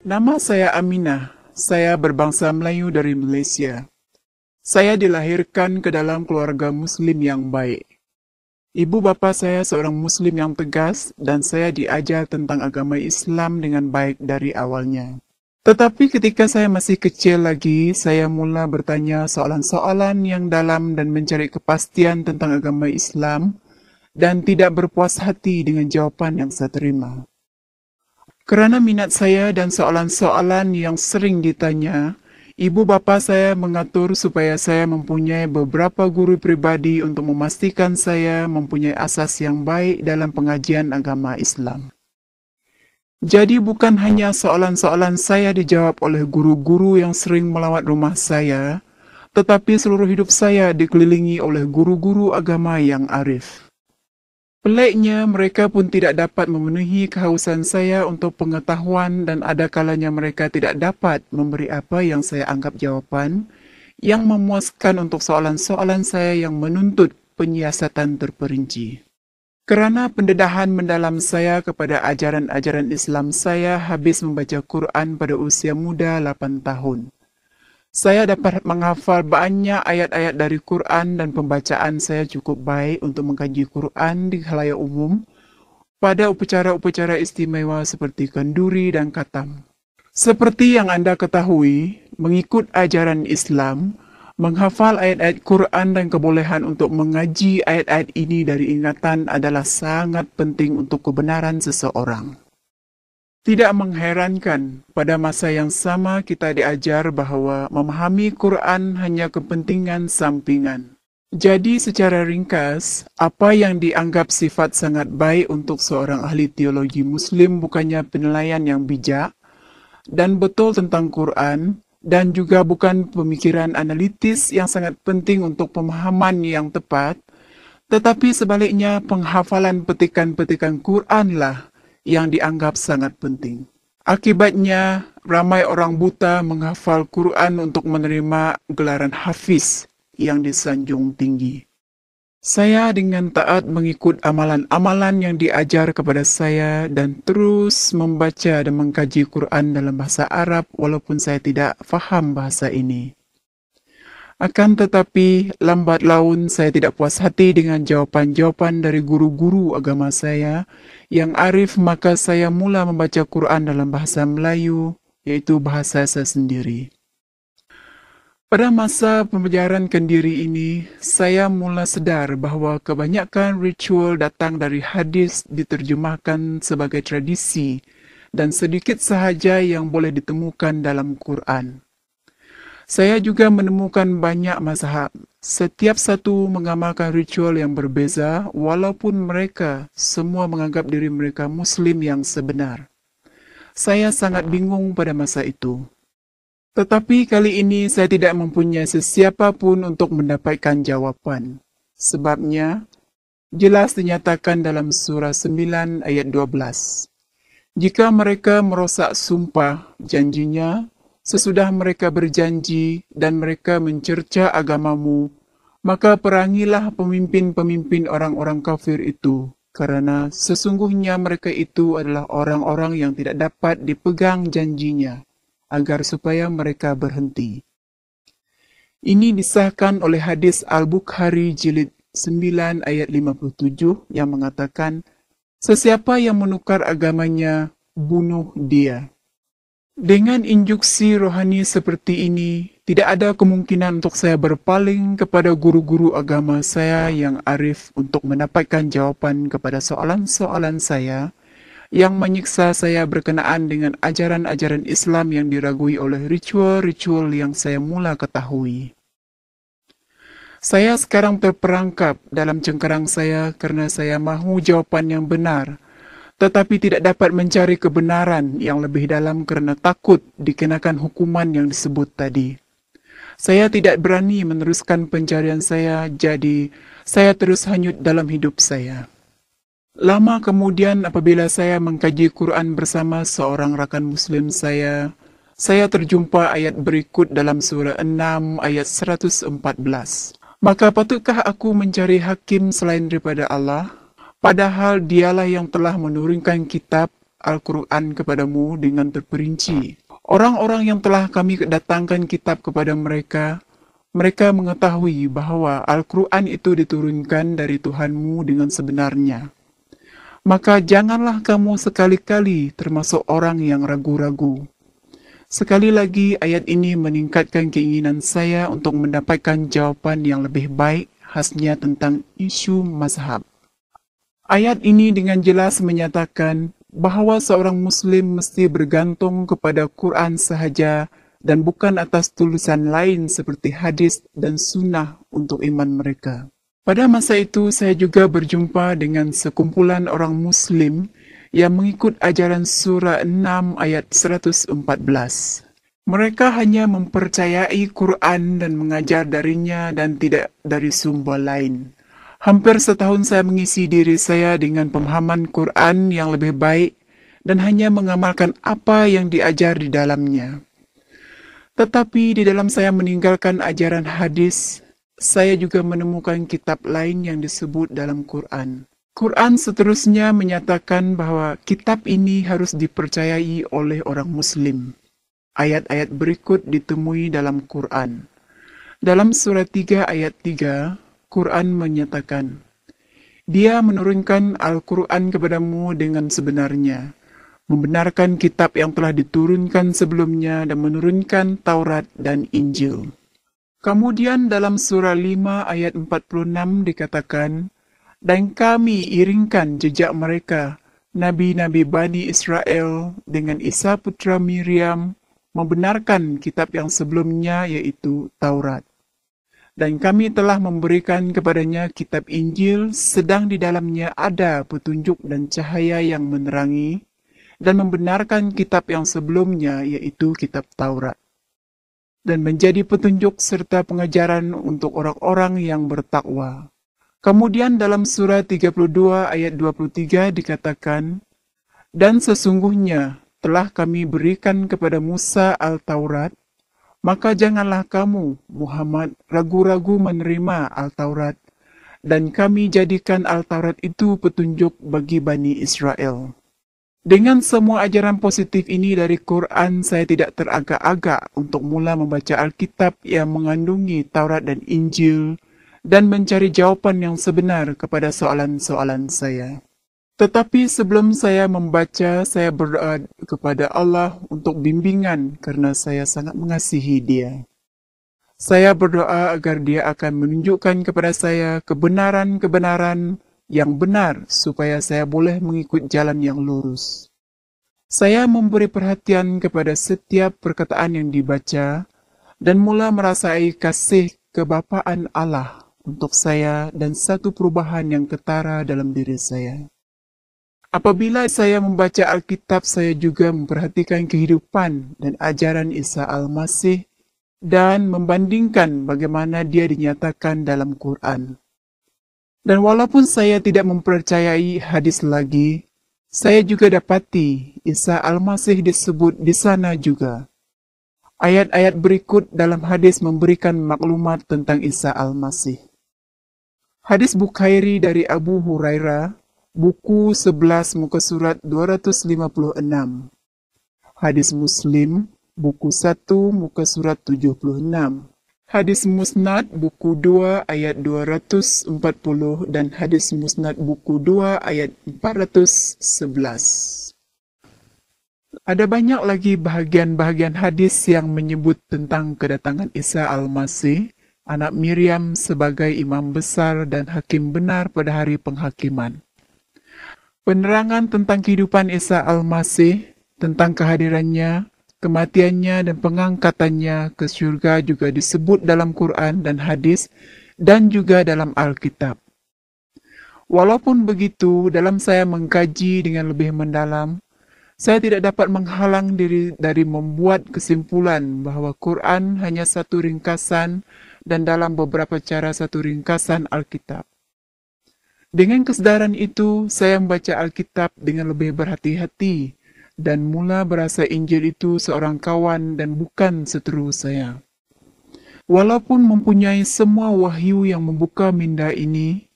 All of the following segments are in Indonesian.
Nama saya Aminah. Saya berbangsa Melayu dari Malaysia. Saya dilahirkan ke dalam keluarga Muslim yang baik. Ibu bapa saya seorang Muslim yang tegas dan saya diajar tentang agama Islam dengan baik dari awalnya. Tetapi ketika saya masih kecil lagi, saya mula bertanya soalan-soalan yang dalam dan mencari kepastian tentang agama Islam dan tidak berpuas hati dengan jawapan yang saya terima. Kerana minat saya dan soalan-soalan yang sering ditanya, ibu bapa saya mengatur supaya saya mempunyai beberapa guru pribadi untuk memastikan saya mempunyai asas yang baik dalam pengajian agama Islam. Jadi bukan hanya soalan-soalan saya dijawab oleh guru-guru yang sering melawat rumah saya, tetapi seluruh hidup saya dikelilingi oleh guru-guru agama yang arif. Peliknya, mereka pun tidak dapat memenuhi kehausan saya untuk pengetahuan dan ada kalanya mereka tidak dapat memberi apa yang saya anggap jawapan yang memuaskan untuk soalan-soalan saya yang menuntut penyiasatan terperinci. Kerana pendedahan mendalam saya kepada ajaran-ajaran Islam, saya habis membaca Quran pada usia muda 8 tahun. Saya dapat menghafal banyak ayat-ayat dari Quran dan pembacaan saya cukup baik untuk mengkaji Quran di khalayak umum pada upacara-upacara istimewa seperti kenduri dan khatam. Seperti yang anda ketahui, mengikut ajaran Islam, menghafal ayat-ayat Quran dan kebolehan untuk mengaji ayat-ayat ini dari ingatan adalah sangat penting untuk kebenaran seseorang. Tidak mengherankan, pada masa yang sama kita diajar bahawa memahami Quran hanya kepentingan sampingan. Jadi secara ringkas, apa yang dianggap sifat sangat baik untuk seorang ahli teologi Muslim bukannya penilaian yang bijak dan betul tentang Quran, dan juga bukan pemikiran analitis yang sangat penting untuk pemahaman yang tepat, tetapi sebaliknya penghafalan petikan-petikan Quranlah yang dianggap sangat penting. Akibatnya, ramai orang buta menghafal Quran untuk menerima gelaran hafiz yang disanjung tinggi. Saya dengan taat mengikut amalan-amalan yang diajar kepada saya dan terus membaca dan mengkaji Quran dalam bahasa Arab walaupun saya tidak faham bahasa ini. Akan tetapi, lambat laun saya tidak puas hati dengan jawapan-jawapan dari guru-guru agama saya yang arif, maka saya mula membaca Quran dalam bahasa Melayu, iaitu bahasa saya sendiri. Pada masa pembelajaran kendiri ini, saya mula sedar bahawa kebanyakan ritual datang dari hadis diterjemahkan sebagai tradisi dan sedikit sahaja yang boleh ditemukan dalam Quran. Saya juga menemukan banyak mazhab. Setiap satu mengamalkan ritual yang berbeza walaupun mereka semua menganggap diri mereka Muslim yang sebenar. Saya sangat bingung pada masa itu. Tetapi kali ini saya tidak mempunyai sesiapa pun untuk mendapatkan jawapan. Sebabnya, jelas dinyatakan dalam surah 9 ayat 12. Jika mereka merosak sumpah janjinya, sesudah mereka berjanji dan mereka mencerca agamamu, maka perangilah pemimpin-pemimpin orang-orang kafir itu, kerana sesungguhnya mereka itu adalah orang-orang yang tidak dapat dipegang janjinya, agar supaya mereka berhenti. Ini disahkan oleh hadis Al-Bukhari jilid 9 ayat 57 yang mengatakan, sesiapa yang menukar agamanya, bunuh dia. Dengan injuksi rohani seperti ini, tidak ada kemungkinan untuk saya berpaling kepada guru-guru agama saya yang arif untuk mendapatkan jawapan kepada soalan-soalan saya yang menyiksa saya berkenaan dengan ajaran-ajaran Islam yang diragui oleh ritual-ritual yang saya mula ketahui. Saya sekarang terperangkap dalam cengkerang saya kerana saya mahu jawapan yang benar, tetapi tidak dapat mencari kebenaran yang lebih dalam kerana takut dikenakan hukuman yang disebut tadi. Saya tidak berani meneruskan pencarian saya, jadi saya terus hanyut dalam hidup saya. Lama kemudian apabila saya mengkaji Quran bersama seorang rakan Muslim saya terjumpa ayat berikut dalam surah 6 ayat 114. Maka patutkah aku mencari hakim selain daripada Allah? Padahal dialah yang telah menurunkan kitab Al-Quran kepadamu dengan terperinci. Orang-orang yang telah kami datangkan kitab kepada mereka, mereka mengetahui bahwa Al-Quran itu diturunkan dari Tuhanmu dengan sebenarnya. Maka janganlah kamu sekali-kali termasuk orang yang ragu-ragu. Sekali lagi ayat ini meningkatkan keinginan saya untuk mendapatkan jawaban yang lebih baik khasnya tentang isu mazhab. Ayat ini dengan jelas menyatakan bahwa seorang muslim mesti bergantung kepada Quran sahaja dan bukan atas tulisan lain seperti hadis dan sunnah untuk iman mereka. Pada masa itu saya juga berjumpa dengan sekumpulan orang muslim yang mengikut ajaran surah 6 ayat 114. Mereka hanya mempercayai Quran dan mengajar darinya dan tidak dari sumber lain. Hampir setahun saya mengisi diri saya dengan pemahaman Quran yang lebih baik dan hanya mengamalkan apa yang diajar di dalamnya. Tetapi di dalam saya meninggalkan ajaran hadis, saya juga menemukan kitab lain yang disebut dalam Quran. Quran seterusnya menyatakan bahwa kitab ini harus dipercayai oleh orang muslim. Ayat-ayat berikut ditemui dalam Quran. Dalam surah 3 ayat 3, Quran menyatakan, Dia menurunkan Al-Quran kepadamu dengan sebenarnya, membenarkan kitab yang telah diturunkan sebelumnya dan menurunkan Taurat dan Injil. Kemudian dalam surah 5 ayat 46 dikatakan, Dan kami iringkan jejak mereka, Nabi-Nabi Bani Israel dengan Isa putra Miriam, membenarkan kitab yang sebelumnya yaitu Taurat. Dan kami telah memberikan kepadanya kitab Injil, sedang di dalamnya ada petunjuk dan cahaya yang menerangi, dan membenarkan kitab yang sebelumnya yaitu kitab Taurat. Dan menjadi petunjuk serta pengajaran untuk orang-orang yang bertakwa. Kemudian dalam surah 32 ayat 23 dikatakan, Dan sesungguhnya telah kami berikan kepada Musa Al-Taurat, maka janganlah kamu, Muhammad, ragu-ragu menerima Al-Taurat, dan kami jadikan Al-Taurat itu petunjuk bagi Bani Israel. Dengan semua ajaran positif ini dari Quran, saya tidak teragak-agak untuk mula membaca Alkitab yang mengandungi Taurat dan Injil, dan mencari jawaban yang sebenar kepada soalan-soalan saya. Tetapi sebelum saya membaca, saya berdoa kepada Allah untuk bimbingan karena saya sangat mengasihi Dia. Saya berdoa agar Dia akan menunjukkan kepada saya kebenaran-kebenaran yang benar supaya saya boleh mengikut jalan yang lurus. Saya memberi perhatian kepada setiap perkataan yang dibaca dan mula merasai kasih kebapaan Allah untuk saya dan satu perubahan yang ketara dalam diri saya. Apabila saya membaca Alkitab, saya juga memperhatikan kehidupan dan ajaran Isa Al-Masih dan membandingkan bagaimana dia dinyatakan dalam Quran. Dan walaupun saya tidak mempercayai hadis lagi, saya juga dapati Isa Al-Masih disebut di sana juga. Ayat-ayat berikut dalam hadis memberikan maklumat tentang Isa Al-Masih. Hadis Bukhairi dari Abu Hurairah, buku 11 muka surat 256. Hadis Muslim, buku 1 muka surat 76. Hadis Musnad, buku 2 ayat 240 dan hadis Musnad buku 2 ayat 411. Ada banyak lagi bahagian-bahagian hadis yang menyebut tentang kedatangan Isa Al-Masih, anak Miriam sebagai imam besar dan hakim benar pada hari penghakiman. Penerangan tentang kehidupan Isa Al-Masih, tentang kehadirannya, kematiannya dan pengangkatannya ke surga juga disebut dalam Quran dan hadis dan juga dalam Alkitab. Walaupun begitu, dalam saya mengkaji dengan lebih mendalam, saya tidak dapat menghalang diri dari membuat kesimpulan bahwa Quran hanya satu ringkasan dan dalam beberapa cara satu ringkasan Alkitab. Dengan kesedaran itu, saya membaca Alkitab dengan lebih berhati-hati dan mula berasa Injil itu seorang kawan dan bukan seteru saya. Walaupun mempunyai semua wahyu yang membuka minda ini,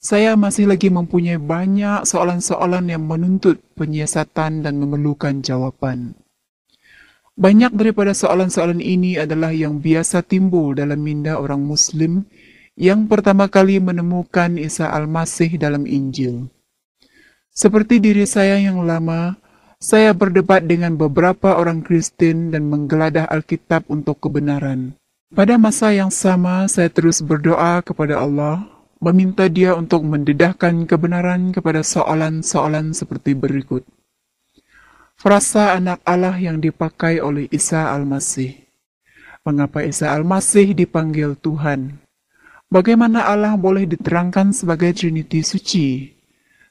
Saya masih lagi mempunyai banyak soalan-soalan yang menuntut penyiasatan dan memerlukan jawaban. Banyak daripada soalan-soalan ini adalah yang biasa timbul dalam minda orang Muslim yang pertama kali menemukan Isa Al-Masih dalam Injil. Seperti diri saya yang lama, saya berdebat dengan beberapa orang Kristen dan menggeladah Alkitab untuk kebenaran. Pada masa yang sama, saya terus berdoa kepada Allah, meminta Dia untuk mendedahkan kebenaran kepada soalan-soalan seperti berikut. Frasa anak Allah yang dipakai oleh Isa Al-Masih. Mengapa Isa Al-Masih dipanggil Tuhan? Bagaimana Allah boleh diterangkan sebagai Trinity suci?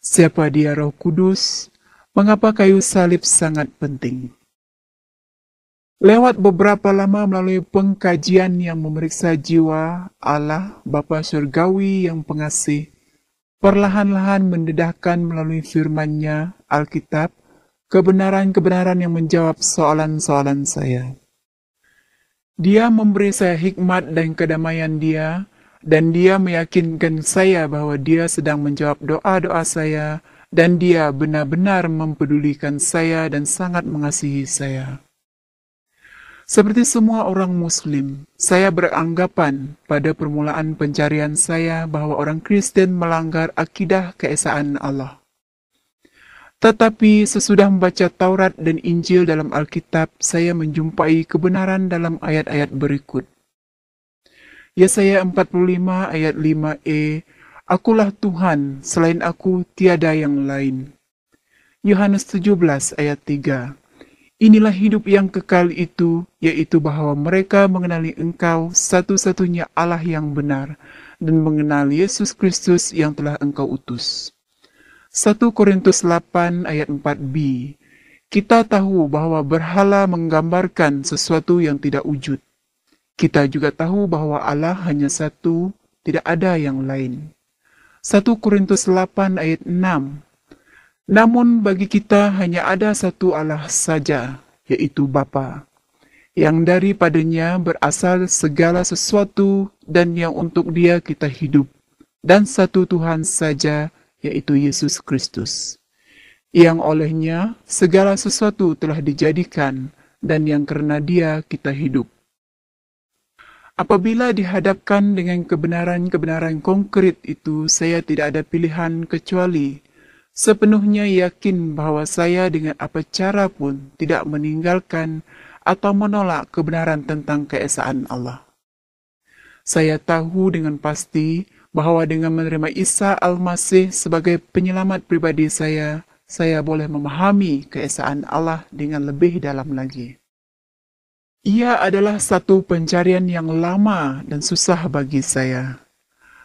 Siapa Dia Roh Kudus? Mengapa kayu salib sangat penting? Lewat beberapa lama melalui pengkajian yang memeriksa jiwa Allah, Bapa Surgawi yang pengasih, perlahan-lahan mendedahkan melalui firman-Nya, Alkitab, kebenaran-kebenaran yang menjawab soalan-soalan saya. Dia memberi saya hikmat dan kedamaian Dia, dan Dia meyakinkan saya bahwa Dia sedang menjawab doa-doa saya, dan Dia benar-benar mempedulikan saya dan sangat mengasihi saya. Seperti semua orang Muslim, saya beranggapan pada permulaan pencarian saya bahwa orang Kristen melanggar akidah keesaan Allah. Tetapi sesudah membaca Taurat dan Injil dalam Alkitab, saya menjumpai kebenaran dalam ayat-ayat berikut. Yesaya 45 ayat 5e, Akulah Tuhan, selain aku tiada yang lain. Yohanes 17 ayat 3, Inilah hidup yang kekal itu, yaitu bahwa mereka mengenali Engkau satu-satunya Allah yang benar, dan mengenal Yesus Kristus yang telah Engkau utus. 1 Korintus 8 ayat 4b, Kita tahu bahwa berhala menggambarkan sesuatu yang tidak wujud. Kita juga tahu bahwa Allah hanya satu, tidak ada yang lain. 1 Korintus 8 ayat 6, Namun bagi kita hanya ada satu Allah saja, yaitu Bapa, yang daripadanya berasal segala sesuatu dan yang untuk Dia kita hidup, dan satu Tuhan saja, yaitu Yesus Kristus, yang olehnya segala sesuatu telah dijadikan, dan yang karena Dia kita hidup. Apabila dihadapkan dengan kebenaran-kebenaran konkret itu, saya tidak ada pilihan kecuali sepenuhnya yakin bahwa saya dengan apa cara pun tidak meninggalkan atau menolak kebenaran tentang keesaan Allah. Saya tahu dengan pasti bahwa dengan menerima Isa Al-Masih sebagai penyelamat pribadi saya boleh memahami keesaan Allah dengan lebih dalam lagi. Ia adalah satu pencarian yang lama dan susah bagi saya.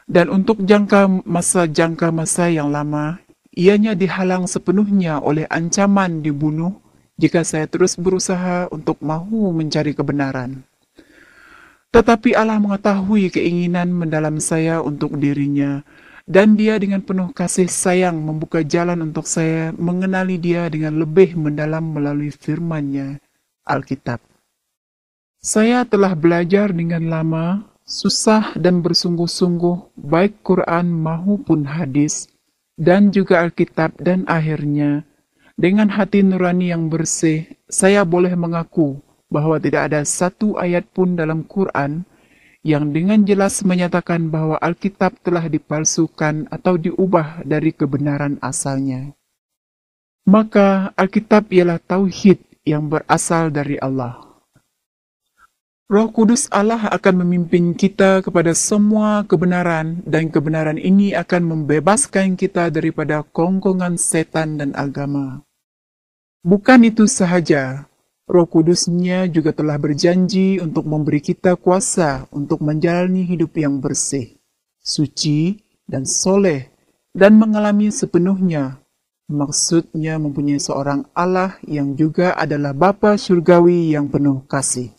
Dan untuk jangka masa yang lama, ianya dihalang sepenuhnya oleh ancaman dibunuh jika saya terus berusaha untuk mahu mencari kebenaran. Tetapi Allah mengetahui keinginan mendalam saya untuk dirinya, dan Dia dengan penuh kasih sayang membuka jalan untuk saya mengenali Dia dengan lebih mendalam melalui firman-Nya, Alkitab. Saya telah belajar dengan lama, susah dan bersungguh-sungguh, baik Quran maupun hadis, dan juga Alkitab, dan akhirnya, dengan hati nurani yang bersih, saya boleh mengaku bahwa tidak ada satu ayat pun dalam Quran yang dengan jelas menyatakan bahwa Alkitab telah dipalsukan atau diubah dari kebenaran asalnya. Maka Alkitab ialah tauhid yang berasal dari Allah. Roh Kudus Allah akan memimpin kita kepada semua kebenaran, dan kebenaran ini akan membebaskan kita daripada kongkongan setan dan agama. Bukan itu sahaja, Roh Kudus-Nya juga telah berjanji untuk memberi kita kuasa untuk menjalani hidup yang bersih, suci, dan soleh, dan mengalami sepenuhnya. Maksudnya mempunyai seorang Allah yang juga adalah Bapa Surgawi yang penuh kasih.